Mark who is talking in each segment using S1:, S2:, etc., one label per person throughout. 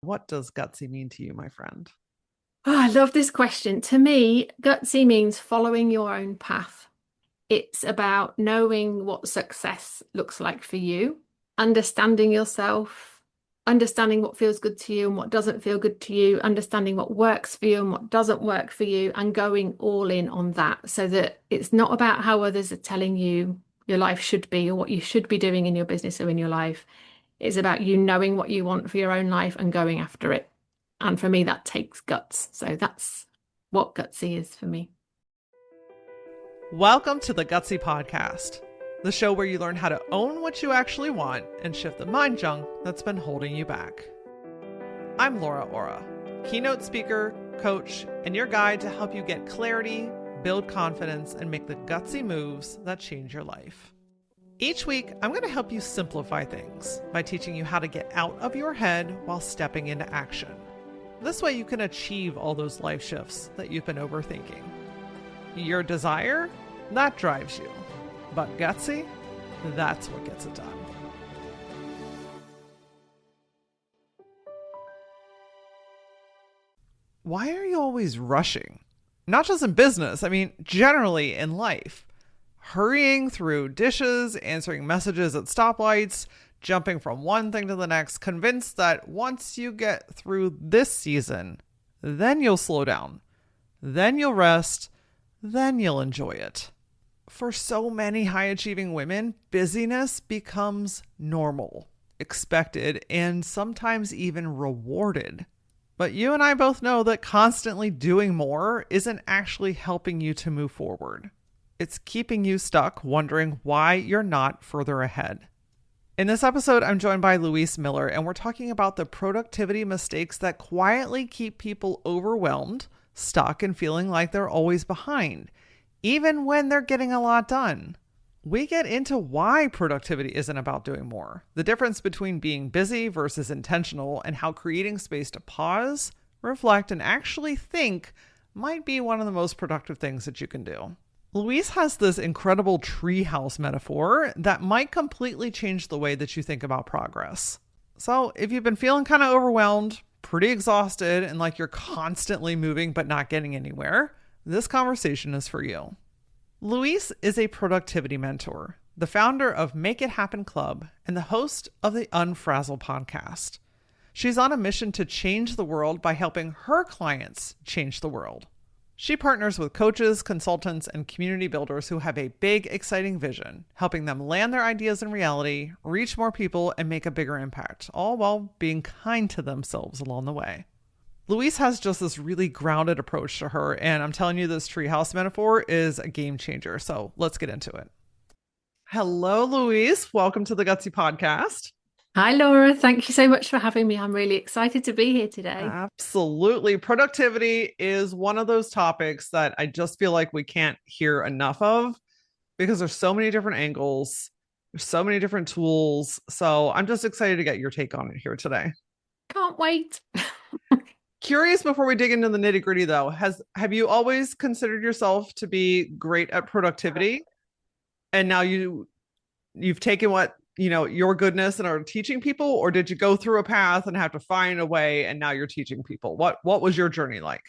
S1: what does gutsy mean to you, my friend?
S2: Oh, I love this question. To me, gutsy means following your own path. It's about knowing what success looks like for you, understanding yourself, understanding what feels good to you and what doesn't feel good to you, understanding what works for you and what doesn't work for you, and going all in on that so that it's not about how others are telling you your life should be or what you should be doing in your business or in your life. It's about you knowing what you want for your own life and going after it. And for me, that takes guts. So that's what gutsy is for me.
S1: Welcome to the Gutsy Podcast, the show where you learn how to own what you actually want and shift the mind junk that's been holding you back. I'm Laura Ora, keynote speaker, coach, and your guide to help you get clarity, build confidence, and make the gutsy moves that change your life. Each week, I'm going to help you simplify things by teaching you how to get out of your head while stepping into action. This way you can achieve all those life shifts that you've been overthinking. Your desire, that drives you. But gutsy, that's what gets it done. Why are you always rushing? Not just in business, generally in life. Hurrying through dishes, answering messages at stoplights, jumping from one thing to the next, convinced that once you get through this season, then you'll slow down, then you'll rest, then you'll enjoy it. For so many high-achieving women, busyness becomes normal, expected, and sometimes even rewarded. But you and I both know that constantly doing more isn't actually helping you to move forward. It's keeping you stuck, wondering why you're not further ahead. In this episode, I'm joined by Louise Miller, and we're talking about the productivity mistakes that quietly keep people overwhelmed, stuck, and feeling like they're always behind, even when they're getting a lot done. We get into why productivity isn't about doing more, the difference between being busy versus intentional, and how creating space to pause, reflect, and actually think might be one of the most productive things that you can do. Louise has this incredible treehouse metaphor that might completely change the way that you think about progress. So if you've been feeling kind of overwhelmed, pretty exhausted, and like you're constantly moving but not getting anywhere, this conversation is for you. Louise is a productivity mentor, the founder of Make It Happen Club, and the host of the Unfrazzle podcast. She's on a mission to change the world by helping her clients change the world. She partners with coaches, consultants, and community builders who have a big, exciting vision, helping them land their ideas in reality, reach more people, and make a bigger impact, all while being kind to themselves along the way. Louise has just this really grounded approach to her, and I'm telling you, this treehouse metaphor is a game changer. So let's get into it. Hello, Louise. Welcome to the Gutsy Podcast.
S2: Hi, Laura. Thank you so much for having me. I'm really excited to be here today.
S1: Absolutely. Productivity is one of those topics that I just feel like we can't hear enough of because there's so many different angles, there's so many different tools. So I'm just excited to get your take on it here today.
S2: Can't wait.
S1: Curious before we dig into the nitty gritty though, have you always considered yourself to be great at productivity? And now you've taken what your goodness and are teaching people, or did you go through a path and have to find a way and now you're teaching people? What was your journey like?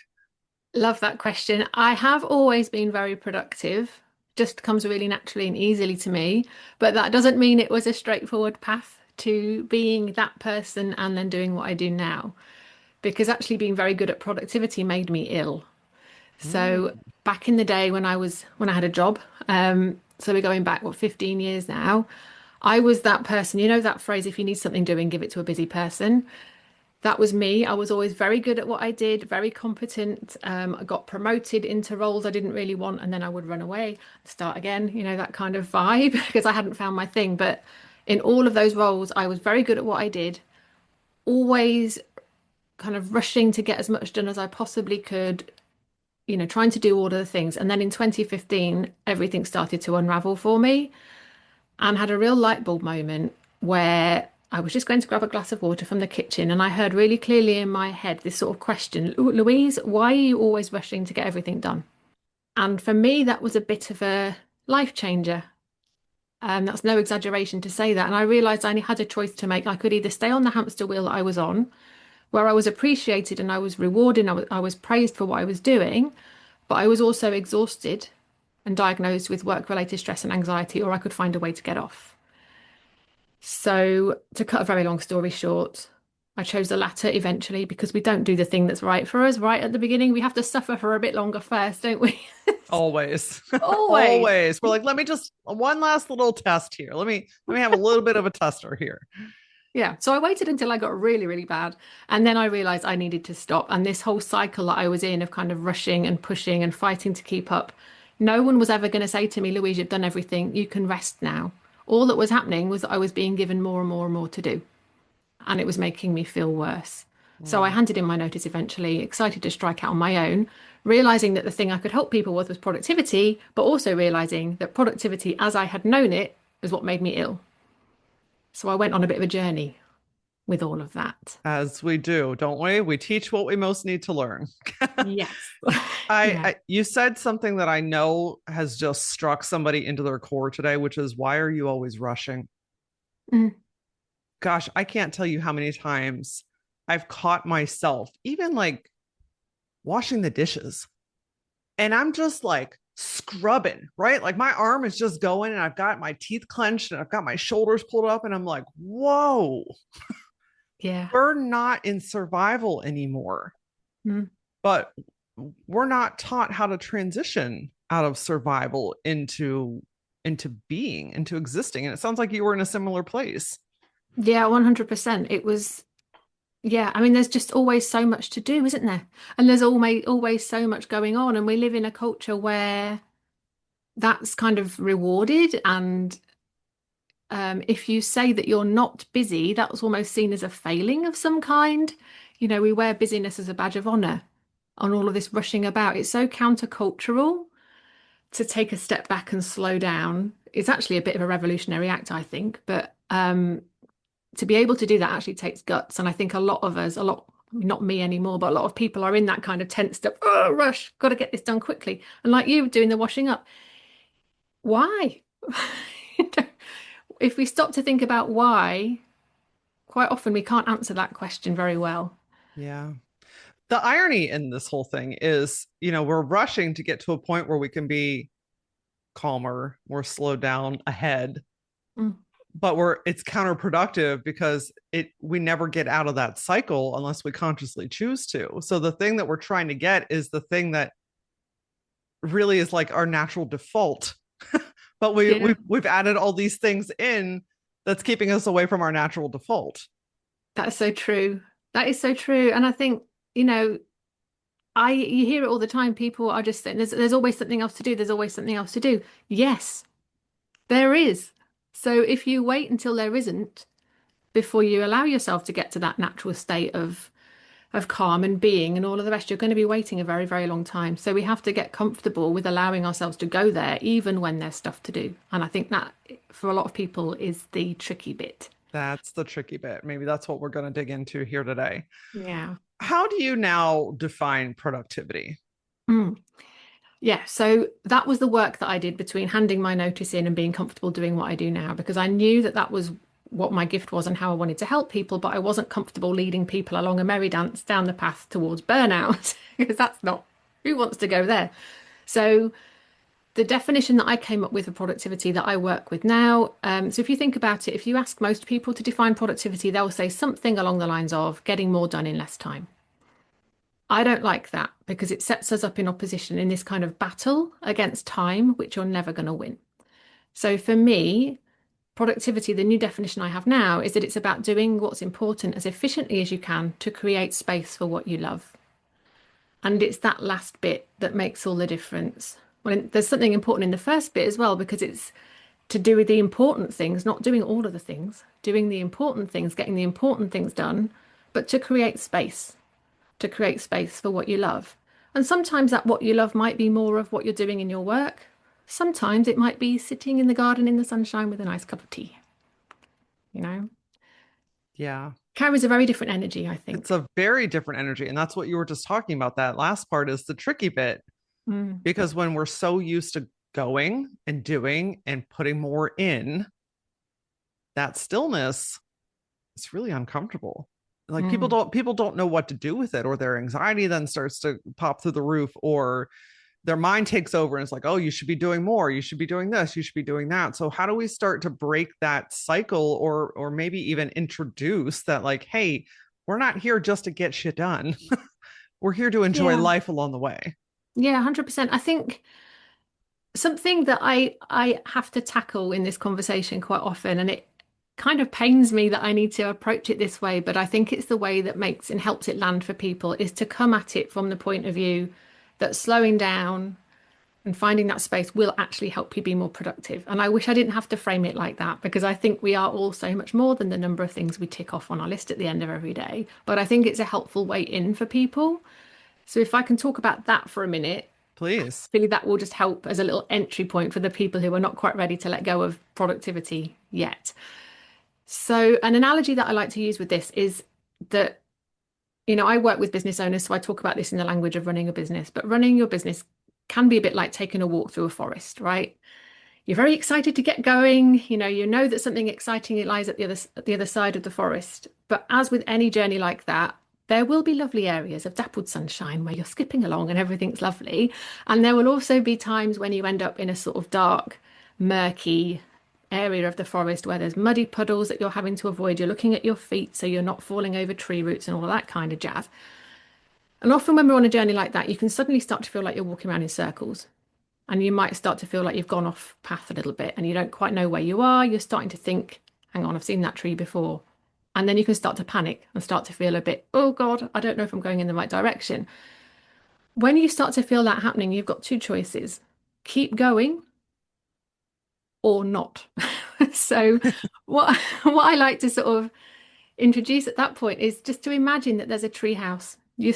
S2: Love that question. I have always been very productive, just comes really naturally and easily to me, but that doesn't mean it was a straightforward path to being that person and then doing what I do now, because actually being very good at productivity made me ill. So back in the day when I had a job, so we're going back, 15 years now, I was that person, that phrase, if you need something doing, give it to a busy person. That was me. I was always very good at what I did, very competent. I got promoted into roles I didn't really want, and then I would run away, start again, that kind of vibe, because I hadn't found my thing. But in all of those roles, I was very good at what I did, always kind of rushing to get as much done as I possibly could, trying to do all of the things. And then in 2015, everything started to unravel for me, and had a real light bulb moment where I was just going to grab a glass of water from the kitchen, and I heard really clearly in my head this sort of question: Louise, why are you always rushing to get everything done? And for me, that was a bit of a life changer. That's no exaggeration to say that. And I realized I only had a choice to make. I could either stay on the hamster wheel that I was on, where I was appreciated and I was rewarded and I was praised for what I was doing, but I was also exhausted and diagnosed with work-related stress and anxiety, or I could find a way to get off. So, to cut a very long story short, I chose the latter eventually because we don't do the thing that's right for us right at the beginning. We have to suffer for a bit longer first, don't we?
S1: Always.
S2: Always.
S1: Always. We're like, let me just one last little test here. Let me have a little bit of a tester here.
S2: Yeah. So I waited until I got really, really bad. And then I realized I needed to stop. And this whole cycle that I was in of kind of rushing and pushing and fighting to keep up, no one was ever going to say to me, Louise, you've done everything. You can rest now. All that was happening was that I was being given more and more and more to do. And it was making me feel worse. So I
S1: Mm.
S2: handed in my notice eventually, excited to strike out on my own, realizing that the thing I could help people with was productivity, but also realizing that productivity as I had known it was what made me ill. So I went on a bit of a journey with all of that.
S1: As we do, don't we? We teach what we most need to learn.
S2: Yes. Yeah.
S1: You said something that I know has just struck somebody into their core today, which is why are you always rushing?
S2: Mm.
S1: Gosh, I can't tell you how many times I've caught myself, even like washing the dishes, and I'm just like scrubbing, right? Like my arm is just going, and I've got my teeth clenched and I've got my shoulders pulled up, and I'm like, whoa,
S2: Yeah.
S1: we're not in survival anymore.
S2: Mm.
S1: But we're not taught how to transition out of survival into being, into existing. And it sounds like you were in a similar place.
S2: Yeah, 100%. It was, yeah, I mean, there's just always so much to do, isn't there? And there's always so much going on. And we live in a culture where that's kind of rewarded. And if you say that you're not busy, that's almost seen as a failing of some kind. You know, we wear busyness as a badge of honor on all of this rushing about. It's so countercultural to take a step back and slow down. It's actually a bit of a revolutionary act, I think. But to be able to do that actually takes guts. And I think a lot of us, not me anymore, but a lot of people are in that kind of tensed up, oh, rush, got to get this done quickly. And like you doing the washing up, why? If we stop to think about why, quite often we can't answer that question very well.
S1: Yeah. The irony in this whole thing is, we're rushing to get to a point where we can be calmer, more slowed down ahead,
S2: Mm.
S1: but it's counterproductive because we never get out of that cycle unless we consciously choose to. So the thing that we're trying to get is the thing that really is like our natural default. But
S2: Yeah,
S1: we've added all these things in that's keeping us away from our natural default.
S2: that's so true. That is so true. And I think, you know, I you hear it all the time. People are just saying there's always something else to do. There's always something else to do. Yes, there is. So if you wait until there isn't before you allow yourself to get to that natural state of calm and being and all of the rest, you're going to be waiting a very, very long time. So we have to get comfortable with allowing ourselves to go there, even when there's stuff to do. And I think that for a lot of people is the tricky bit.
S1: That's the tricky bit. Maybe that's what we're going to dig into here today.
S2: Yeah.
S1: How do you now define productivity?
S2: Mm. Yeah, so that was the work that I did between handing my notice in and being comfortable doing what I do now, because I knew that that was what my gift was and how I wanted to help people, but I wasn't comfortable leading people along a merry dance down the path towards burnout, because that's not who wants to go there. So the definition that I came up with for productivity that I work with now, so if you think about it, if you ask most people to define productivity, they'll say something along the lines of getting more done in less time. I don't like that because it sets us up in opposition in this kind of battle against time, which you're never going to win. So for me, productivity, the new definition I have now, is that it's about doing what's important as efficiently as you can to create space for what you love. And it's that last bit that makes all the difference. Well, there's something important in the first bit as well, because it's to do with the important things, not doing all of the things, doing the important things, getting the important things done, but to create space for what you love. And sometimes that what you love might be more of what you're doing in your work. Sometimes it might be sitting in the garden in the sunshine with a nice cup of tea, you know?
S1: Yeah.
S2: Carries a very different energy, I
S1: It's
S2: think.
S1: a very different energy. And that's what you were just talking about. That last part is the tricky bit
S2: Mm.
S1: because when we're so used to going and doing and putting more in, that stillness is really uncomfortable. Like
S2: Mm.
S1: people don't know what to do with it, or their anxiety then starts to pop through the roof, or their mind takes over and it's like, oh, you should be doing more, you should be doing this, you should be doing that. So how do we start to break that cycle, or maybe even introduce that, like, hey, we're not here just to get shit done. We're here to enjoy
S2: Yeah.
S1: life along the way.
S2: Yeah, 100%. I think something that I have to tackle in this conversation quite often, and it kind of pains me that I need to approach it this way, but I think it's the way that makes and helps it land for people, is to come at it from the point of view that slowing down and finding that space will actually help you be more productive. And I wish I didn't have to frame it like that, because I think we are all so much more than the number of things we tick off on our list at the end of every day. But I think it's a helpful way in for people. So if I can talk about that for a minute,
S1: Please.
S2: really that will just help as a little entry point for the people who are not quite ready to let go of productivity yet. So an analogy that I like to use with this is that, I work with business owners, so I talk about this in the language of running a business, but running your business can be a bit like taking a walk through a forest, right? You're very excited to get going. You know that something exciting lies at the other side of the forest. But as with any journey like that, there will be lovely areas of dappled sunshine where you're skipping along and everything's lovely. And there will also be times when you end up in a sort of dark, murky area of the forest where there's muddy puddles that you're having to avoid. You're looking at your feet so you're not falling over tree roots and all that kind of jazz. And often when we're on a journey like that, you can suddenly start to feel like you're walking around in circles. And you might start to feel like you've gone off path a little bit and you don't quite know where you are. You're starting to think, hang on, I've seen that tree before. And then you can start to panic and start to feel a bit, oh God, I don't know if I'm going in the right direction. When you start to feel that happening, you've got two choices: keep going or not. So what I like to sort of introduce at that point is just to imagine that there's a tree house. You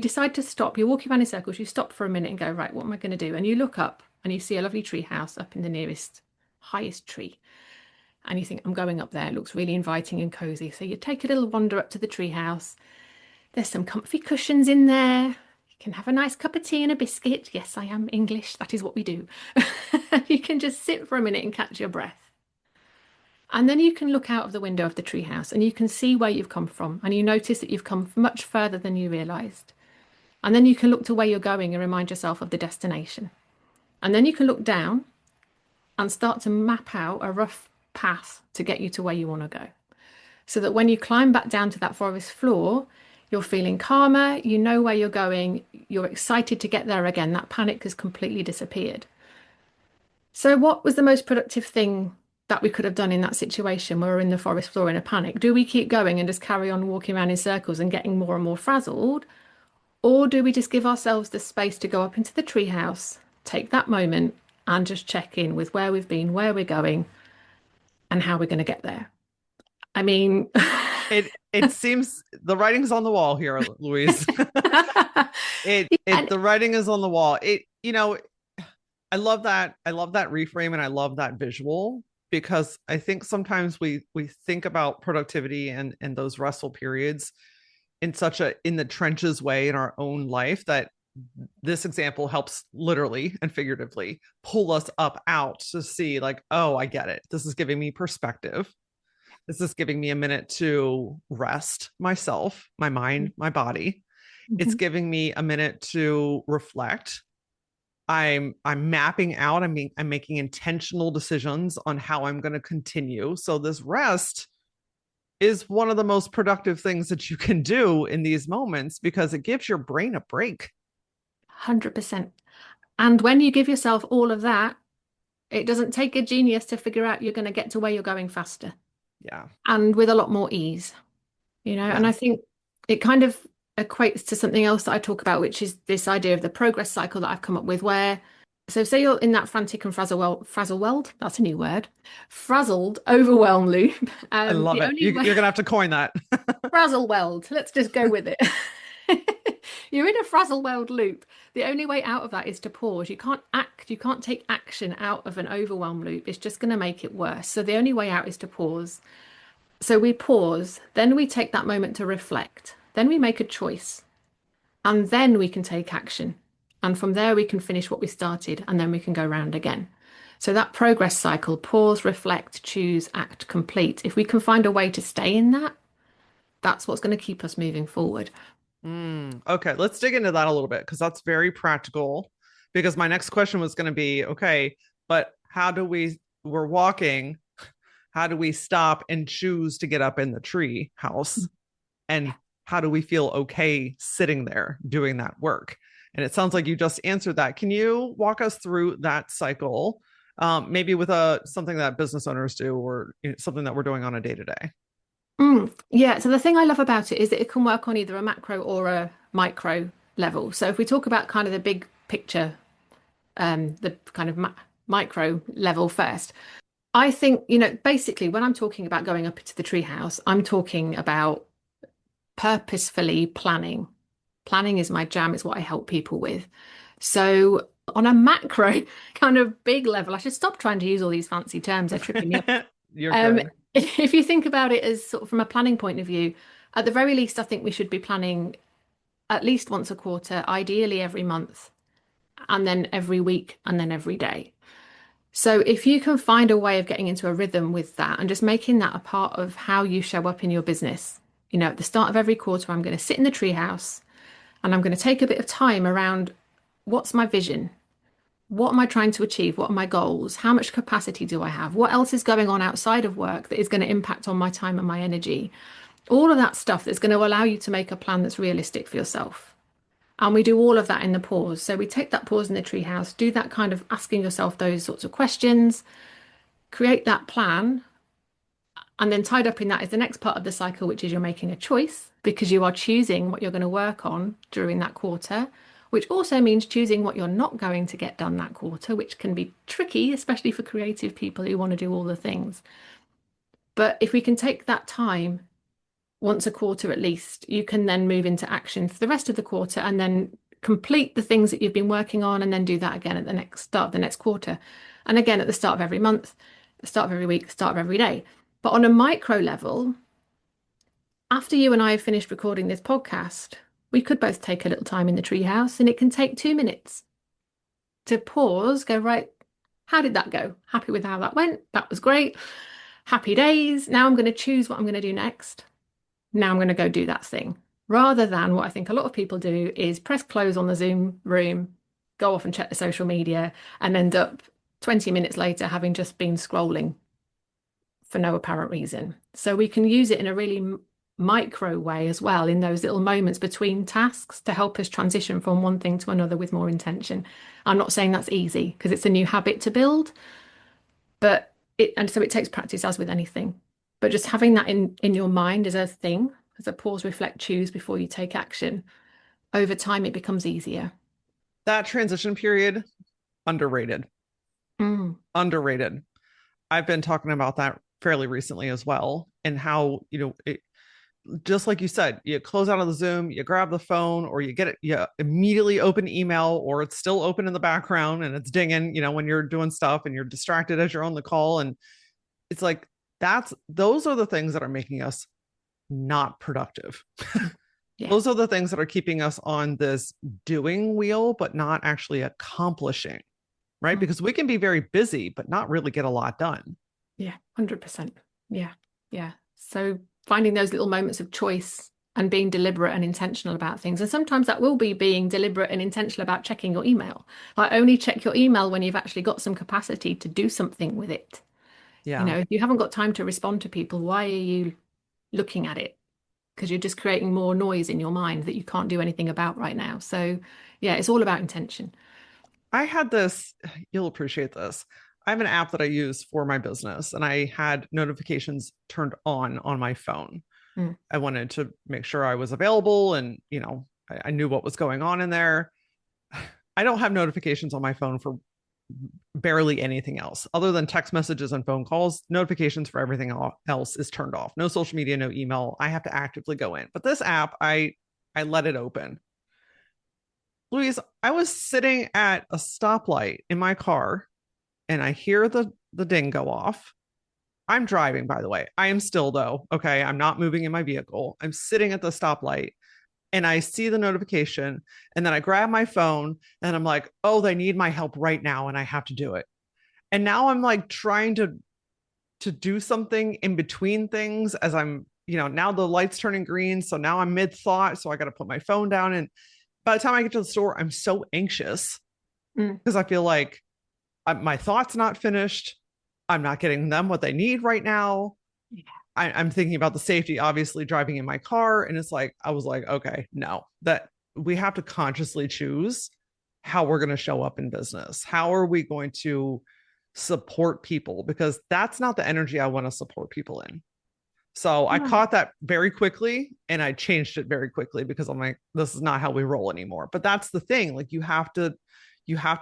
S2: decide to stop. You're walking around in circles. You stop for a minute and go, right, what am I going to do? And you look up and you see a lovely tree house up in the nearest highest tree. And you think, I'm going up there. It looks really inviting and cozy. So you take a little wander up to the tree house. There's some comfy cushions in there. You can have a nice cup of tea and a biscuit. Yes, I am English. That is what we do. You can just sit for a minute and catch your breath. And then you can look out of the window of the treehouse and you can see where you've come from. And you notice that you've come much further than you realized. And then you can look to where you're going and remind yourself of the destination. And then you can look down and start to map out a rough path to get you to where you want to go. So that when you climb back down to that forest floor, you're feeling calmer, you know where you're going, you're excited to get there again. That panic has completely disappeared. So, what was the most productive thing that we could have done in that situation where we're in the forest floor in a panic? Do we keep going and just carry on walking around in circles and getting more and more frazzled? Or do we just give ourselves the space to go up into the treehouse, take that moment and just check in with where we've been, where we're going, and how we're going to get there? I mean,
S1: It seems the writing's on the wall here, Louise.
S2: and
S1: The writing is on the wall. I love that. I love that reframe and I love that visual, because I think sometimes we think about productivity and those restful periods in such a in the trenches way in our own life, that this example helps literally and figuratively pull us up out to see, like, oh, I get it. This is giving me perspective. This is giving me a minute to rest myself, my mind, my body. It's
S2: Mhm.
S1: giving me a minute to reflect. I'm mapping out. I'm making intentional decisions on how I'm going to continue. So this rest is one of the most productive things that you can do in these moments, because it gives your brain a break.
S2: 100%. And when you give yourself all of that, it doesn't take a genius to figure out you're going to get to where you're going faster
S1: Yeah.
S2: and with a lot more ease, And
S1: Yeah.
S2: I think it kind of equates to something else that I talk about, which is this idea of the progress cycle that I've come up with, where, so say you're in that frantic and frazzled, that's a new word, frazzled overwhelm loop.
S1: I love
S2: The
S1: it.
S2: only way,
S1: You're going to have to coin that.
S2: frazzleweld, let's just go with it. You're in a frazzleweld loop. The only way out of that is to pause. You can't act, you can't take action out of an overwhelm loop. It's just going to make it worse. So the only way out is to pause. So we pause, then we take that moment to reflect, then we make a choice, and then we can take action. And from there, we can finish what we started, and then we can go round again. So that progress cycle: pause, reflect, choose, act, complete. If we can find a way to stay in that, That's what's going to keep us moving forward.
S1: Okay, let's dig into that a little bit because that's very practical. Because my next question was going to be, okay, but we're walking, how do we stop and choose to get up in the tree house? And how do we feel okay sitting there doing that work? And it sounds like you just answered that. Can you walk us through that cycle, maybe with something that business owners do, or something that we're doing on a day to day?
S2: Yeah, so the thing I love about it is that it can work on either a macro or a micro level. So if we talk about kind of the big picture, the kind of micro level first, I think, basically when I'm talking about going up into the treehouse, I'm talking about purposefully planning. Planning is my jam, it's what I help people with. So on a macro kind of big level, I should stop trying to use all these fancy terms, they're tripping me up.
S1: You're
S2: Um,
S1: good.
S2: if you think about it as sort of from a planning point of view, at the very least, I think we should be planning at least once a quarter, ideally every month, and then every week, and then every day. So if you can find a way of getting into a rhythm with that and just making that a part of how you show up in your business, at the start of every quarter, I'm going to sit in the treehouse and I'm going to take a bit of time around what's my vision? What am I trying to achieve? What are my goals? How much capacity do I have? What else is going on outside of work that is going to impact on my time and my energy? All of that stuff that's going to allow you to make a plan that's realistic for yourself. And we do all of that in the pause. So we take that pause in the treehouse, do that kind of asking yourself those sorts of questions, create that plan. And then tied up in that is the next part of the cycle, which is you're making a choice because you are choosing what you're going to work on during that quarter, which also means choosing what you're not going to get done that quarter, which can be tricky, especially for creative people who want to do all the things. But if we can take that time once a quarter at least, you can then move into action for the rest of the quarter and then complete the things that you've been working on and then do that again at the next start of the next quarter. And again at the start of every month, the start of every week, the start of every day. But on a micro level, after you and I have finished recording this podcast, we could both take a little time in the treehouse and it can take 2 minutes to pause, go, right, how did that go? Happy with how that went? That was great. Happy days. Now I'm going to choose what I'm going to do next. Now I'm going to go do that thing. Rather than what I think a lot of people do is press close on the Zoom room, go off and check the social media, and end up 20 minutes later having just been scrolling for no apparent reason. So we can use it in a really micro way as well, in those little moments between tasks to help us transition from one thing to another with more intention. I'm not saying that's easy because it's a new habit to build, but so it takes practice as with anything. But just having that in your mind as a thing, as a pause, reflect, choose before you take action, over time it becomes easier.
S1: That transition period, underrated.
S2: Mm,
S1: Underrated. I've been talking about that fairly recently as well, and how, just like you said, you close out of the Zoom, you grab the phone, or you immediately open email, or it's still open in the background and it's dinging, when you're doing stuff and you're distracted as you're on the call. And it's like, those are the things that are making us not productive.
S2: yeah.
S1: Those are the things that are keeping us on this doing wheel, but not actually accomplishing, right?
S2: Mm,
S1: Because we can be very busy, but not really get a lot done.
S2: yeah, 100%. Yeah, yeah. So finding those little moments of choice and being deliberate and intentional about things. And sometimes that will be being deliberate and intentional about checking your email. Like only check your email when you've actually got some capacity to do something with it.
S1: Yeah.
S2: If you haven't got time to respond to people, why are you looking at it? Because you're just creating more noise in your mind that you can't do anything about right now. So, yeah, it's all about intention.
S1: I had this, you'll appreciate this. I have an app that I use for my business, and I had notifications turned on my phone.
S2: Mm.
S1: I wanted to make sure I was available, and, I knew what was going on in there. I don't have notifications on my phone for barely anything else other than text messages and phone calls. Notifications for everything else is turned off. No social media, no email. I have to actively go in. But this app, I let it open. Louise, I was sitting at a stoplight in my car and I hear the ding go off. I'm driving, by the way. I am still, though. Okay. I'm not moving in my vehicle. I'm sitting at the stoplight and I see the notification. And then I grab my phone and I'm like, oh, they need my help right now. And I have to do it. And now I'm like trying to do something in between things as I'm now the light's turning green. So now I'm mid thought. So I got to put my phone down. And by the time I get to the store, I'm so anxious
S2: Mm.
S1: because I feel like my thought's not finished. I'm not getting them what they need right now.
S2: Yeah.
S1: I'm thinking about the safety, obviously driving in my car. And it's like, I was like, okay, no, that we have to consciously choose how we're going to show up in business. How are we going to support people? Because that's not the energy I want to support people in. So I
S2: No.
S1: caught that very quickly and I changed it very quickly because I'm like, this is not how we roll anymore. But that's the thing. Like you have to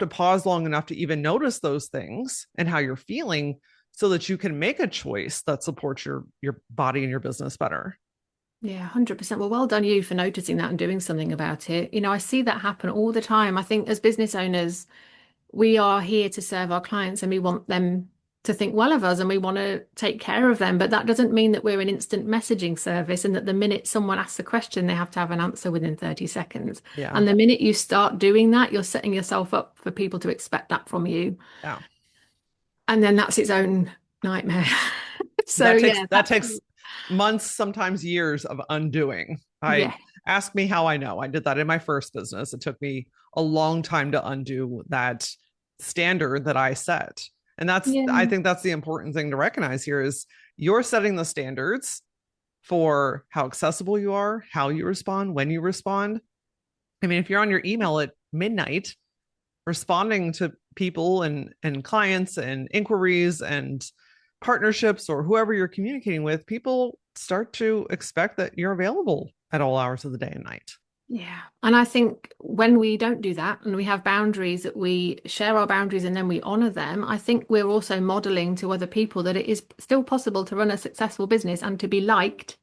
S1: pause long enough to even notice those things and how you're feeling so that you can make a choice that supports your body and your business better.
S2: Yeah, 100%. Well done you for noticing that and doing something about it. I see that happen all the time. I think as business owners, we are here to serve our clients and we want them to think well of us and we want to take care of them. But that doesn't mean that we're an instant messaging service and that the minute someone asks a question, they have to have an answer within 30 seconds.
S1: Yeah.
S2: And the minute you start doing that, you're setting yourself up for people to expect that from you.
S1: Yeah.
S2: And then that's its own nightmare. So
S1: That takes
S2: yeah,
S1: that takes months, sometimes years of undoing. I
S2: yeah,
S1: Ask me how I know. I did that in my first business. It took me a long time to undo that standard that I set. And I
S2: yeah,
S1: think that's the important thing to recognize here is you're setting the standards for how accessible you are, how you respond, when you respond. I mean, if you're on your email at midnight responding to people and clients and inquiries and partnerships or whoever you're communicating with, people start to expect that you're available at all hours of the day and night.
S2: yeah. And I think when we don't do that and we have boundaries, that we share our boundaries and then we honor them, I think we're also modeling to other people that it is still possible to run a successful business and to be liked,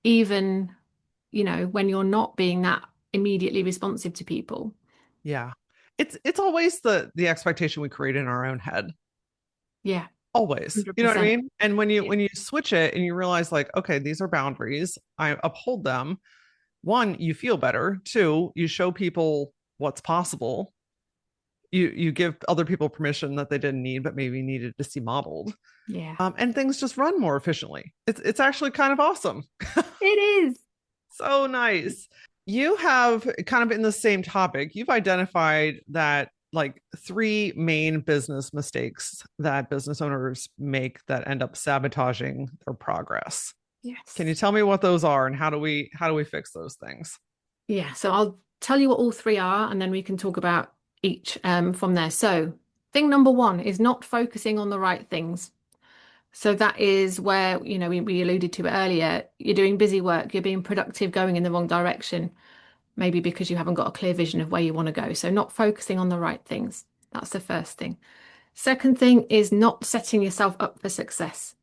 S2: even, when you're not being that immediately responsive to people.
S1: Yeah. It's always the expectation we create in our own head.
S2: Yeah,
S1: Always. You know what I
S2: 100%.
S1: mean? And when you
S2: Yeah.
S1: when you switch it and you realize like, okay, these are boundaries, I uphold them. One, you feel better. Two, you show people what's possible. You give other people permission that they didn't need, but maybe needed to see modeled.
S2: Yeah,
S1: And things just run more efficiently. It's actually kind of awesome.
S2: it is.
S1: So nice. You have kind of in the same topic, you've identified that like three main business mistakes that business owners make that end up sabotaging their progress. Can you
S2: Yes.
S1: tell me what those are and how do we fix those things?
S2: Yeah. So I'll tell you what all three are, and then we can talk about each from there. So, thing number one is not focusing on the right things. So that is where, we alluded to it earlier. You're doing busy work, you're being productive, going in the wrong direction, maybe because you haven't got a clear vision of where you want to go. So not focusing on the right things. That's the first thing. Second thing is not setting yourself up for success.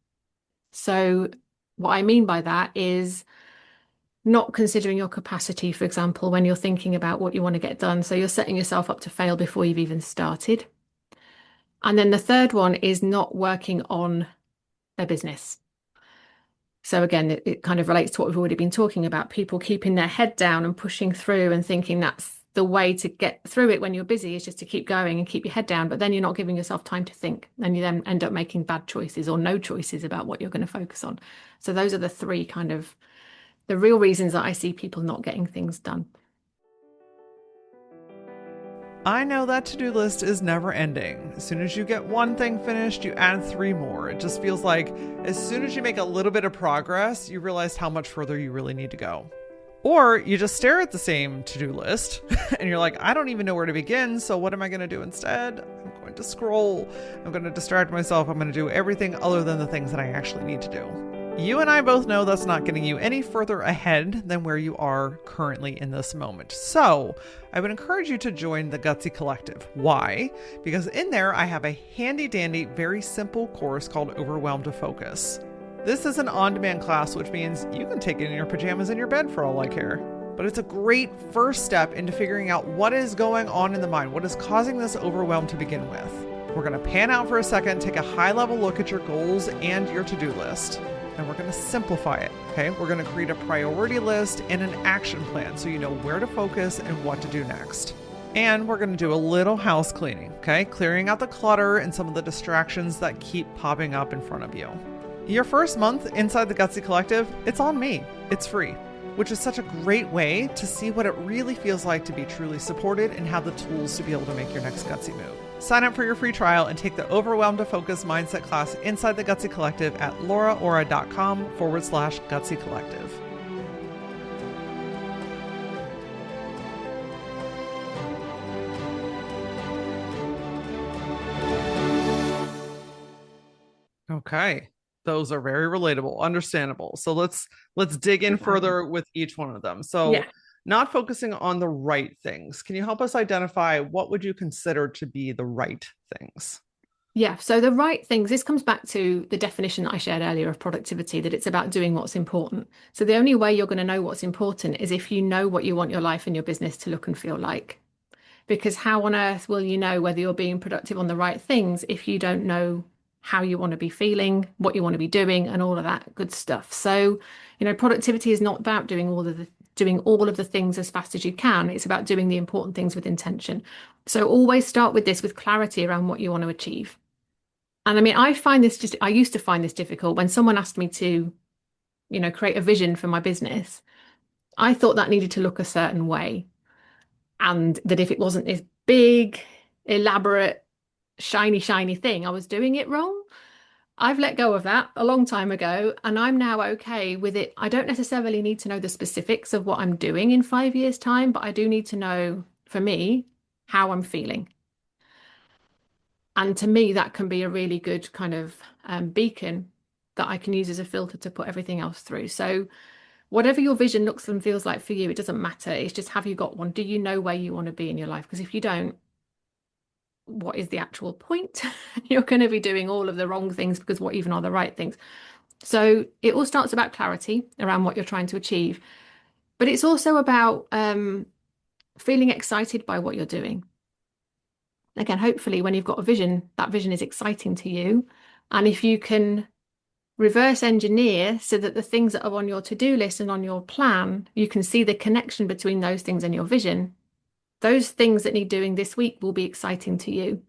S2: So what I mean by that is not considering your capacity, for example, when you're thinking about what you want to get done. So you're setting yourself up to fail before you've even started. And then the third one is not working on their business. So again, it kind of relates to what we've already been talking about, people keeping their head down and pushing through and thinking that's the way to get through it when you're busy is just to keep going and keep your head down. But then you're not giving yourself time to think and you then end up making bad choices or no choices about what you're going to focus on. So those are the three kind of the real reasons that I see people not getting things done.
S1: I know that to-do list is never ending. As soon as you get one thing finished, you add three more. It just feels like as soon as you make a little bit of progress, you realize how much further you really need to go. Or you just stare at the same to-do list and you're like, I don't even know where to begin. So what am I going to do instead? I'm going to scroll. I'm going to distract myself. I'm going to do everything other than the things that I actually need to do. You and I both know that's not getting you any further ahead than where you are currently in this moment. So I would encourage you to join the Gutsy Collective. Why? Because in there, I have a handy dandy, very simple course called Overwhelmed to Focus. This is an on-demand class, which means you can take it in your pajamas in your bed for all I care. But it's a great first step into figuring out what is going on in the mind, what is causing this overwhelm to begin with. We're going to pan out for a second, take a high-level look at your goals and your to-do list. And we're going to simplify it, okay? We're going to create a priority list and an action plan so you know where to focus and what to do next. And we're going to do a little house cleaning, okay? Clearing out the clutter and some of the distractions that keep popping up in front of you. Your first month inside the Gutsy Collective, it's on me. It's free, which is such a great way to see what it really feels like to be truly supported and have the tools to be able to make your next Gutsy move. Sign up for your free trial and take the Overwhelmed to Focus mindset class inside the Gutsy Collective at lauraora.com/Gutsy Collective. Okay. Those are very relatable, understandable. So let's dig in further with each one of them. So
S2: Yeah.
S1: not focusing on the right things. Can you help us identify what would you consider to be the right things?
S2: Yeah, so the right things, this comes back to the definition that I shared earlier of productivity, that it's about doing what's important. So the only way you're going to know what's important is if you know what you want your life and your business to look and feel like. Because how on earth will you know whether you're being productive on the right things if you don't know how you want to be feeling, what you want to be doing, and all of that good stuff? So, productivity is not about doing all of the things as fast as you can. It's about doing the important things with intention. So always start with this with clarity around what you want to achieve. And I mean, I used to find this difficult when someone asked me to, create a vision for my business. I thought that needed to look a certain way. And that if it wasn't this big, elaborate, shiny thing, I was doing it wrong. I've let go of that a long time ago, and I'm now okay with it. I don't necessarily need to know the specifics of what I'm doing in 5 years' time, but I do need to know, for me, how I'm feeling. And to me, that can be a really good kind of beacon that I can use as a filter to put everything else through. So whatever your vision looks and feels like for you, it doesn't matter. It's just, have you got one? Do you know where you want to be in your life? Because if you don't, what is the actual point? You're going to be doing all of the wrong things, because what even are the right things? So it all starts about clarity around what you're trying to achieve. But it's also about feeling excited by what you're doing. Again, hopefully when you've got a vision, that vision is exciting to you. And if you can reverse engineer so that the things that are on your to-do list and on your plan, you can see the connection between those things and your vision, those things that need doing this week will be exciting to you.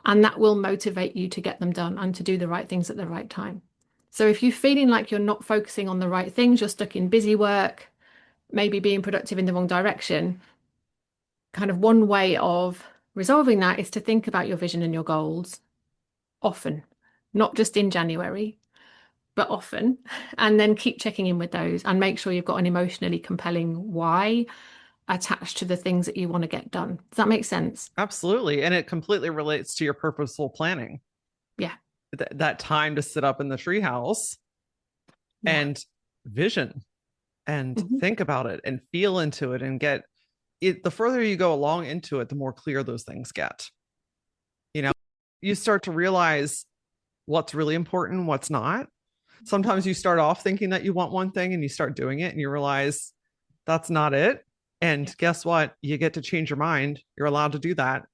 S2: And that will motivate you to get them done and to do the right things at the right time. So if you're feeling like you're not focusing on the right things, you're stuck in busy work, maybe being productive in the wrong direction, kind of one way of resolving that is to think about your vision and your goals often, not just in January, but often, and then keep checking in with those and make sure you've got an emotionally compelling why attached to the things that you want to get done. Does that make sense?
S1: Absolutely. And it completely relates to your purposeful planning.
S2: Yeah.
S1: That time to sit up in the treehouse and vision and think about it and feel into it and get it. The further you go along into it, the more clear those things get. You start to realize what's really important, what's not. Sometimes you start off thinking that you want one thing and you start doing it and you realize that's not it. And guess what? You get to change your mind. You're allowed to do that.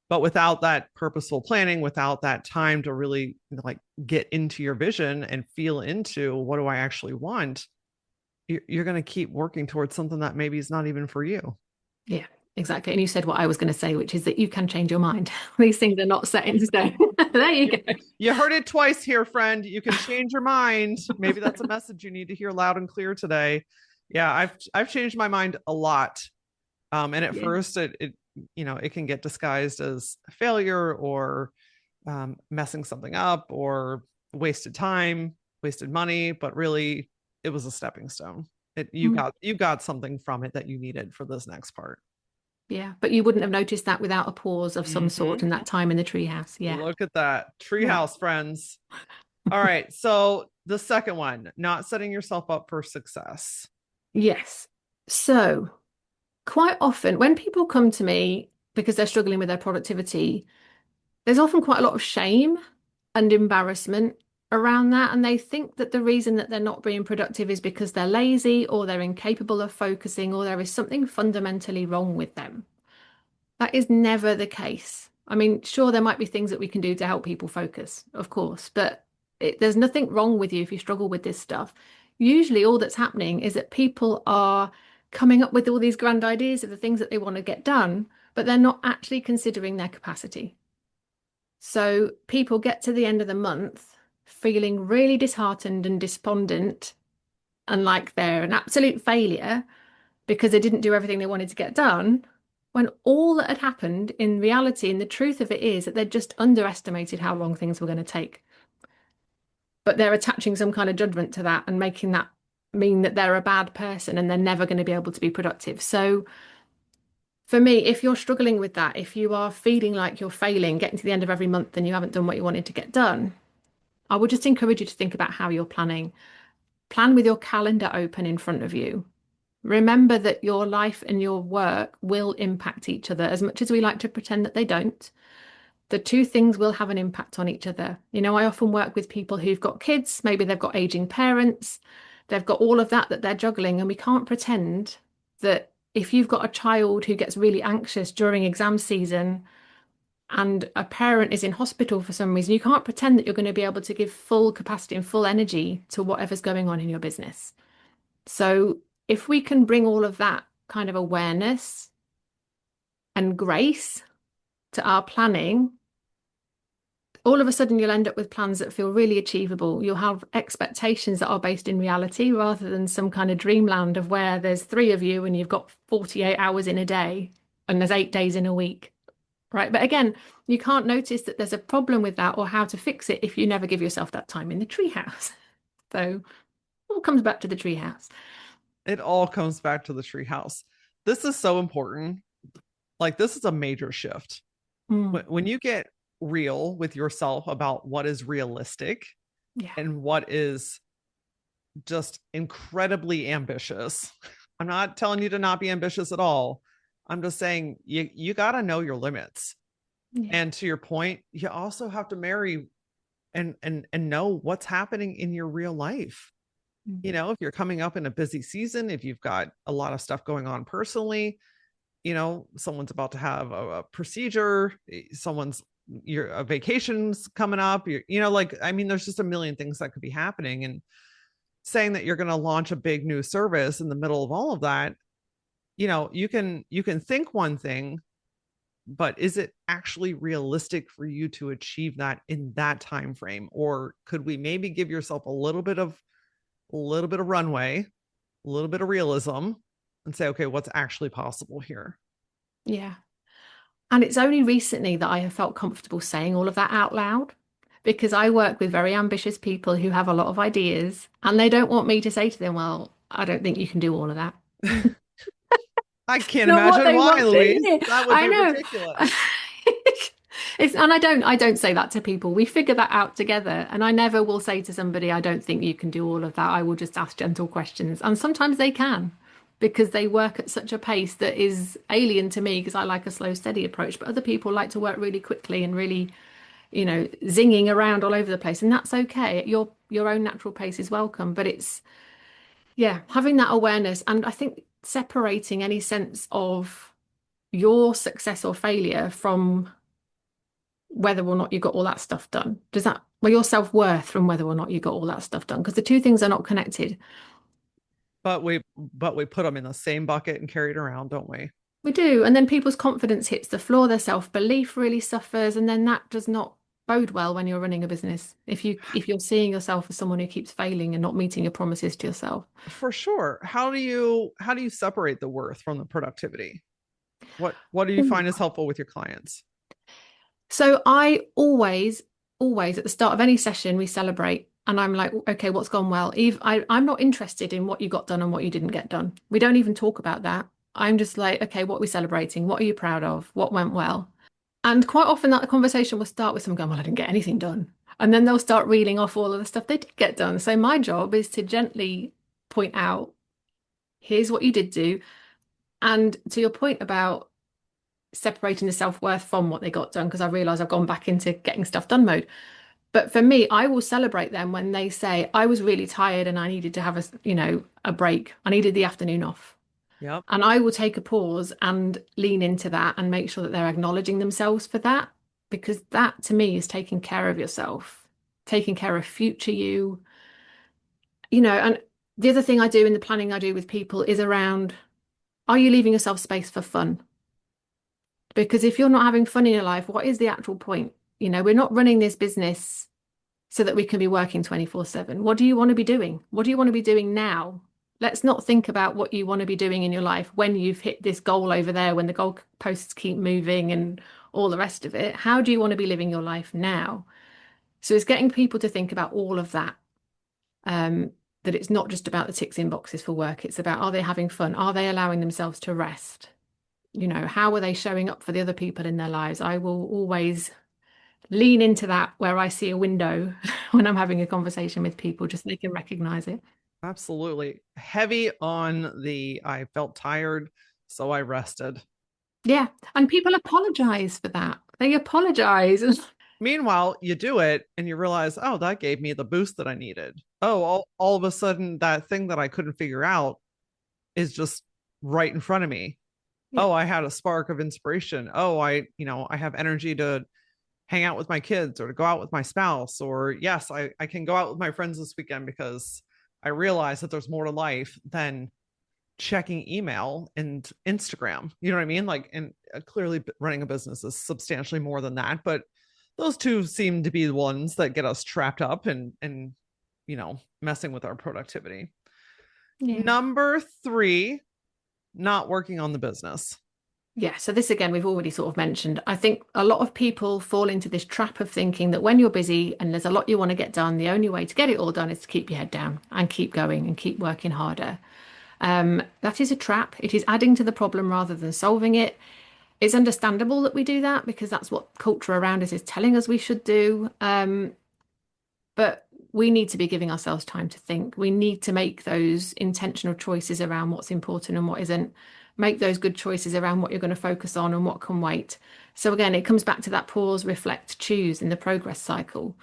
S1: But without that purposeful planning, without that time to really get into your vision and feel into what do I actually want, you're going to keep working towards something that maybe is not even for you.
S2: Yeah, exactly. And you said what I was going to say, which is that you can change your mind. These things are not set in stone. There you go.
S1: You heard it twice here, friend. You can change your mind. Maybe that's a message you need to hear loud and clear today. Yeah, I've changed my mind a lot. And at first it can get disguised as failure or messing something up or wasted time, wasted money, but really it was a stepping stone. You got something from it that you needed for this next part.
S2: Yeah, but you wouldn't have noticed that without a pause of some sort in that time in the treehouse. Yeah.
S1: Look at that. Treehouse, friends. All right. So the second one, not setting yourself up for success.
S2: Yes. So quite often when people come to me because they're struggling with their productivity, there's often quite a lot of shame and embarrassment around that. And they think that the reason that they're not being productive is because they're lazy or they're incapable of focusing or there is something fundamentally wrong with them. That is never the case. I mean, sure, there might be things that we can do to help people focus, of course, but there's nothing wrong with you if you struggle with this stuff. Usually all that's happening is that people are coming up with all these grand ideas of the things that they want to get done, but they're not actually considering their capacity. So people get to the end of the month feeling really disheartened and despondent and like they're an absolute failure because they didn't do everything they wanted to get done, when all that had happened in reality, and the truth of it is that they'd just underestimated how long things were going to take. But they're attaching some kind of judgment to that and making that mean that they're a bad person and they're never going to be able to be productive. So for me, if you're struggling with that, if you are feeling like you're failing, getting to the end of every month and you haven't done what you wanted to get done, I would just encourage you to think about how you're planning. Plan with your calendar open in front of you. Remember that your life and your work will impact each other as much as we like to pretend that they don't. The two things will have an impact on each other. You know, I often work with people who've got kids, maybe they've got aging parents, they've got all of that they're juggling, and we can't pretend that if you've got a child who gets really anxious during exam season and a parent is in hospital for some reason, you can't pretend that you're going to be able to give full capacity and full energy to whatever's going on in your business. So if we can bring all of that kind of awareness and grace to our planning, all of a sudden you'll end up with plans that feel really achievable. You'll have expectations that are based in reality rather than some kind of dreamland of where there's three of you and you've got 48 hours in a day and there's 8 days in a week. Right. But again, you can't notice that there's a problem with that or how to fix it if you never give yourself that time in the treehouse. So it all comes back to the treehouse.
S1: It all comes back to the treehouse. This is so important. Like, this is a major shift. When you get real with yourself about what is realistic
S2: Yeah.
S1: and what is just incredibly ambitious. I'm not telling you to not be ambitious at all. I'm just saying you got to know your limits.
S2: Yeah.
S1: And to your point, you also have to marry and know what's happening in your real life. You know, if you're coming up in a busy season, if you've got a lot of stuff going on personally, you know, someone's about to have a procedure, someone's your a vacation's coming up, you know, like, I mean, there's just a million things that could be happening. And saying that you're going to launch a big new service in the middle of all of that, you know, you can think one thing, but is it actually realistic for you to achieve that in that time frame? Or could we maybe give yourself a little bit of runway, a little bit of realism, and say, okay, what's actually possible here?
S2: Yeah. And it's only recently that I have felt comfortable saying all of that out loud because I work with very ambitious people who have a lot of ideas and they don't want me to say to them, well, I don't think you can do all of that.
S1: I can't
S2: Not what
S1: imagine
S2: they
S1: why,
S2: want to
S1: Louise.
S2: hear.
S1: That would
S2: I
S1: be
S2: know.
S1: ridiculous.
S2: And I don't say that to people. We figure that out together. And I never will say to somebody, I don't think you can do all of that. I will just ask gentle questions. And sometimes they can because they work at such a pace that is alien to me because I like a slow, steady approach. But other people like to work really quickly and really, zinging around all over the place. And that's okay. Your own natural pace is welcome. But it's, yeah, having that awareness. And I think separating any sense of your success or failure from whether or not you got all that stuff done. Well, your self-worth from whether or not you got all that stuff done, because the two things are not connected.
S1: But we put them in the same bucket and carry it around, don't we?
S2: We do. And then people's confidence hits the floor, their self-belief really suffers, and then that does not bode well when you're running a business. If you're seeing yourself as someone who keeps failing and not meeting your promises to yourself.
S1: For sure. How do you separate the worth from the productivity? What do you find is helpful with your clients?
S2: So I always at the start of any session, we celebrate. And I'm like, okay, what's gone well? Eve, I'm not interested in what you got done and what you didn't get done. We don't even talk about that. I'm just like, okay, what are we celebrating? What are you proud of? What went well? And quite often that conversation will start with someone going, well, I didn't get anything done. And then they'll start reeling off all of the stuff they did get done. So my job is to gently point out, here's what you did do. And to your point about separating the self-worth from what they got done, because I realize I've gone back into getting stuff done mode. But for me, I will celebrate them when they say, I was really tired and I needed to have a break. I needed the afternoon off.
S1: Yep.
S2: And I will take a pause and lean into that and make sure that they're acknowledging themselves for that, because that to me is taking care of yourself, taking care of future you. And the other thing I do in the planning I do with people is around, are you leaving yourself space for fun? Because if you're not having fun in your life, what is the actual point? We're not running this business so that we can be working 24/7. What do you want to be doing? What do you want to be doing now? Let's not think about what you want to be doing in your life when you've hit this goal over there, when the goalposts keep moving and all the rest of it. How do you want to be living your life now? So it's getting people to think about all of that. Um, that it's not just about the ticks in boxes for work. It's about, are they having fun? Are they allowing themselves to rest? How are they showing up for the other people in their lives? I will always lean into that where I see a window when I'm having a conversation with people, just so they can recognize it.
S1: Absolutely. Heavy on the I felt tired, so I rested.
S2: Yeah. And people apologize for that. They apologize.
S1: Meanwhile, you do it and you realize, oh, that gave me the boost that I needed. Oh, all of a sudden, that thing that I couldn't figure out is just right in front of me.
S2: Yeah.
S1: Oh, I had a spark of inspiration. Oh, I have energy to hang out with my kids or to go out with my spouse. Or yes, I can go out with my friends this weekend because I realize that there's more to life than checking email and Instagram. You know what I mean? Like, and clearly running a business is substantially more than that, but those two seem to be the ones that get us trapped up and messing with our productivity.
S2: Yeah.
S1: Number 3, not working on the business.
S2: Yeah, so this again, we've already sort of mentioned. I think a lot of people fall into this trap of thinking that when you're busy and there's a lot you want to get done, the only way to get it all done is to keep your head down and keep going and keep working harder. That is a trap. It is adding to the problem rather than solving it. It's understandable that we do that because that's what culture around us is telling us we should do. But we need to be giving ourselves time to think. We need to make those intentional choices around what's important and what isn't. Make those good choices around what you're going to focus on and what can wait. So again, it comes back to that pause, reflect, choose in the progress cycle.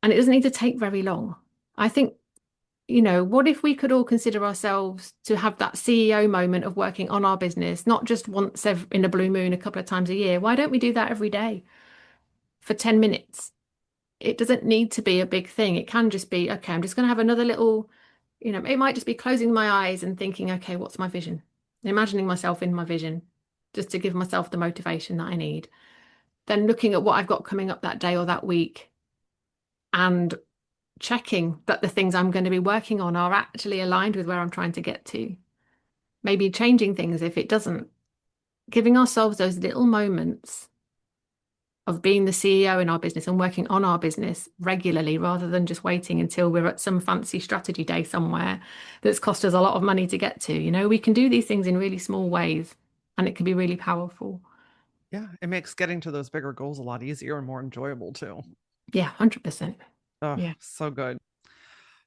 S2: And it doesn't need to take very long. I think, what if we could all consider ourselves to have that CEO moment of working on our business, not just once in a blue moon, a couple of times a year? Why don't we do that every day for 10 minutes? It doesn't need to be a big thing. It can just be, okay, I'm just going to have another little, it might just be closing my eyes and thinking, okay, what's my vision? Imagining myself in my vision, just to give myself the motivation that I need. Then looking at what I've got coming up that day or that week and checking that the things I'm going to be working on are actually aligned with where I'm trying to get to. Maybe changing things if it doesn't. Giving ourselves those little moments of being the CEO in our business and working on our business regularly rather than just waiting until we're at some fancy strategy day somewhere that's cost us a lot of money to get to. We can do these things in really small ways and it can be really powerful.
S1: Yeah, it makes getting to those bigger goals a lot easier and more enjoyable too.
S2: Yeah, 100%.
S1: Oh,
S2: Yeah.
S1: so good.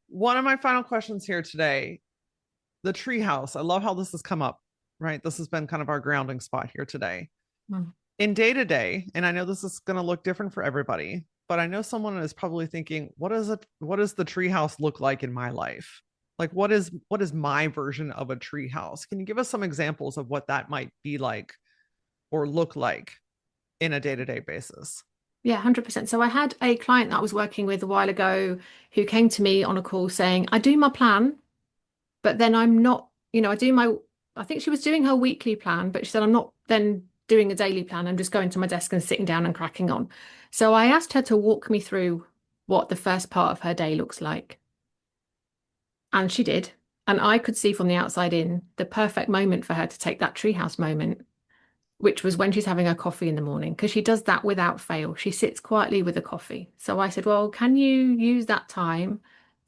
S1: One of my final questions here today, the treehouse. I love how this has come up, right? This has been kind of our grounding spot here today.
S2: Mm.
S1: In day to day, and I know this is going to look different for everybody, but I know someone is probably thinking, what does the treehouse look like in my life? Like what is my version of a treehouse? Can you give us some examples of what that might be like or look like in a day-to-day basis?
S2: Yeah, 100%. So I had a client that I was working with a while ago who came to me on a call saying, I do my plan, but then I'm not, I think she was doing her weekly plan, but she said, I'm not then doing a daily plan. I'm just going to my desk and sitting down and cracking on. So I asked her to walk me through what the first part of her day looks like. And she did. And I could see from the outside in the perfect moment for her to take that treehouse moment, which was when she's having her coffee in the morning, because she does that without fail. She sits quietly with a coffee. So I said, well, can you use that time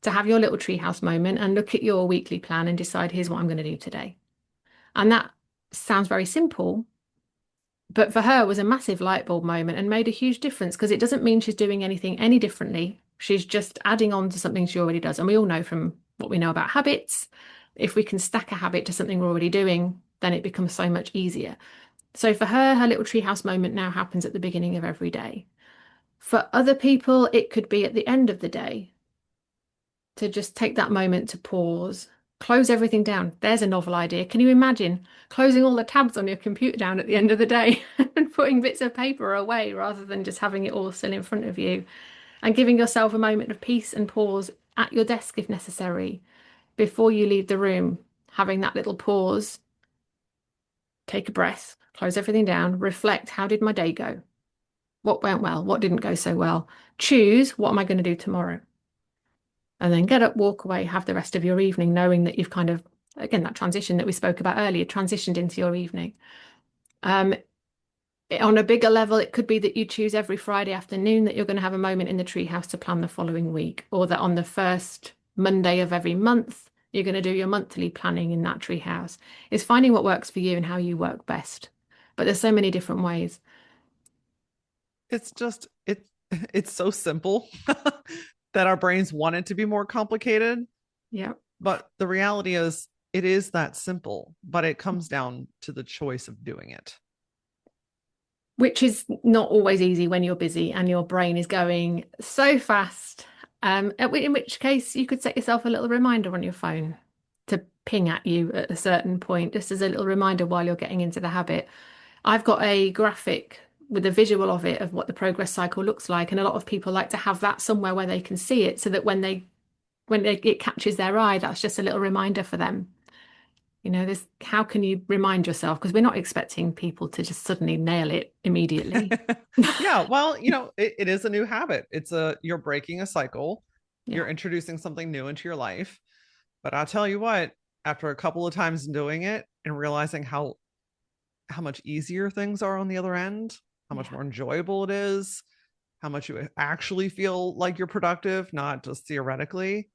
S2: to have your little treehouse moment and look at your weekly plan and decide, here's what I'm going to do today? And that sounds very simple, but for her was a massive light bulb moment and made a huge difference because it doesn't mean she's doing anything any differently. She's just adding on to something she already does. And we all know from what we know about habits, if we can stack a habit to something we're already doing, then it becomes so much easier. So for her, her little treehouse moment now happens at the beginning of every day. For other people, it could be at the end of the day to just take that moment to pause, close everything down. There's a novel idea. Can you imagine closing all the tabs on your computer down at the end of the day and putting bits of paper away rather than just having it all still in front of you and giving yourself a moment of peace and pause at your desk if necessary before you leave the room, having that little pause, take a breath, close everything down, reflect, how did my day go? What went well? What didn't go so well? Choose what am I going to do tomorrow? And then get up, walk away, have the rest of your evening knowing that you've kind of, again, that transition that we spoke about earlier, transitioned into your evening. Um, on a bigger level, it could be that you choose every Friday afternoon that you're going to have a moment in the treehouse to plan the following week, or that on the first Monday of every month, you're going to do your monthly planning in that treehouse. It's finding what works for you and how you work best. But there's so many different ways.
S1: It's just it's so simple that our brains want it to be more complicated.
S2: Yeah.
S1: But the reality is it is that simple, but it comes down to the choice of doing it.
S2: Which is not always easy when you're busy and your brain is going so fast. In which case, you could set yourself a little reminder on your phone to ping at you at a certain point, just as a little reminder while you're getting into the habit. I've got a graphic with a visual of it of what the progress cycle looks like, and a lot of people like to have that somewhere where they can see it, so that it catches their eye, that's just a little reminder for them. This, how can you remind yourself? Because we're not expecting people to just suddenly nail it immediately.
S1: Yeah, well, it is a new habit. You're breaking a cycle.
S2: Yeah.
S1: You're introducing something new into your life. But I'll tell you what, after a couple of times doing it and realizing how much easier things are on the other end, how much more enjoyable it is, how much you actually feel like you're productive, not just theoretically,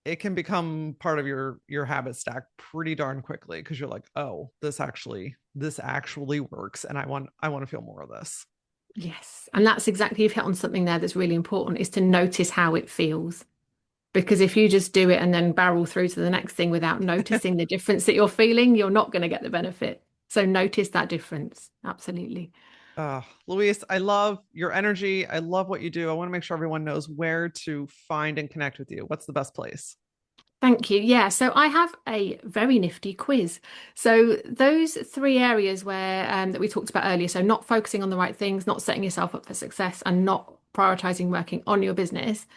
S1: it can become part of your habit stack pretty darn quickly, because you're like, oh, this actually works, and I want to feel more of this.
S2: Yes. And that's exactly, you've hit on something there that's really important, is to notice how it feels. Because if you just do it and then barrel through to the next thing without noticing the difference that you're feeling, you're not going to get the benefit. So notice that difference. Absolutely.
S1: Louise, I love your energy. I love what you do. I want to make sure everyone knows where to find and connect with you. What's the best place?
S2: Thank you. Yeah, so I have a very nifty quiz. So those three areas where that we talked about earlier, so not focusing on the right things, not setting yourself up for success, and not prioritizing working on your business,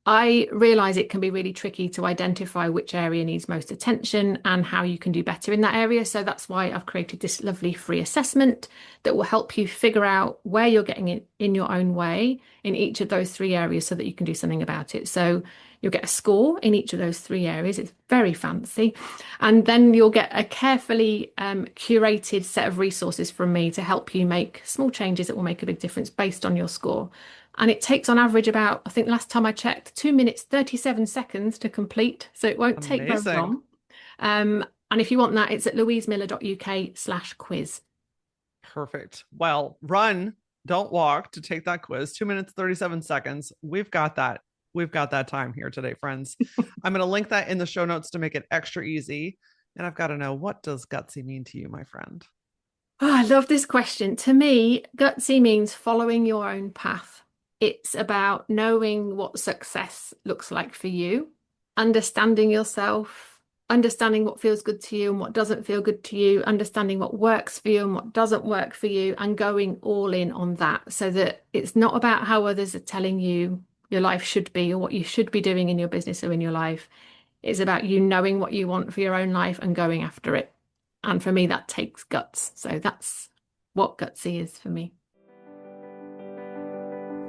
S2: I realize it can be really tricky to identify which area needs most attention and how you can do better in that area. So that's why I've created this lovely free assessment that will help you figure out where you're getting it in your own way in each of those three areas, so that you can do something about it. So you'll get a score in each of those three areas. It's very fancy. And then you'll get a carefully curated set of resources from me to help you make small changes that will make a big difference based on your score. And it takes on average about, I think last time I checked, 2 minutes, 37 seconds to complete. So it won't take very long. And if you want that, it's at louisemiller.uk/quiz.
S1: Perfect. Well, run, don't walk to take that quiz. 2 minutes, 37 seconds. We've got that. We've got that time here today, friends. I'm going to link that in the show notes to make it extra easy. And I've got to know, what does gutsy mean to you, my friend?
S2: Oh, I love this question. To me, gutsy means following your own path. It's about knowing what success looks like for you, understanding yourself, understanding what feels good to you and what doesn't feel good to you, understanding what works for you and what doesn't work for you, and going all in on that, so that it's not about how others are telling you your life should be or what you should be doing in your business or in your life. It's about you knowing what you want for your own life and going after it. And for me, that takes guts. So that's what gutsy is for me.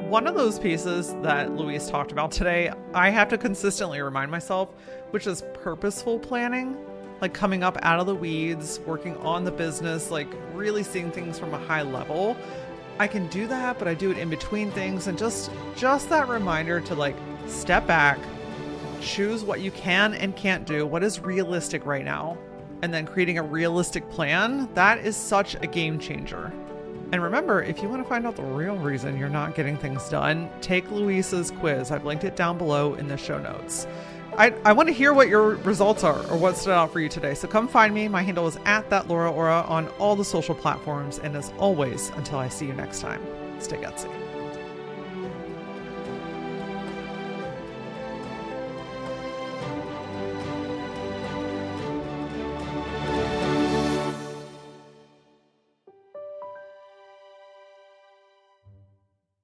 S1: One of those pieces that Louise talked about today, I have to consistently remind myself, which is purposeful planning, like coming up out of the weeds, working on the business, like really seeing things from a high level. I can do that, but I do it in between things, and just that reminder to like step back, choose what you can and can't do, what is realistic right now, and then creating a realistic plan. That is such a game changer. And remember, if you want to find out the real reason you're not getting things done, take Louise's quiz. I've linked it down below in the show notes. I want to hear what your results are or what stood out for you today. So come find me. My handle is @thatlauraora on all the social platforms. And as always, until I see you next time, stay gutsy.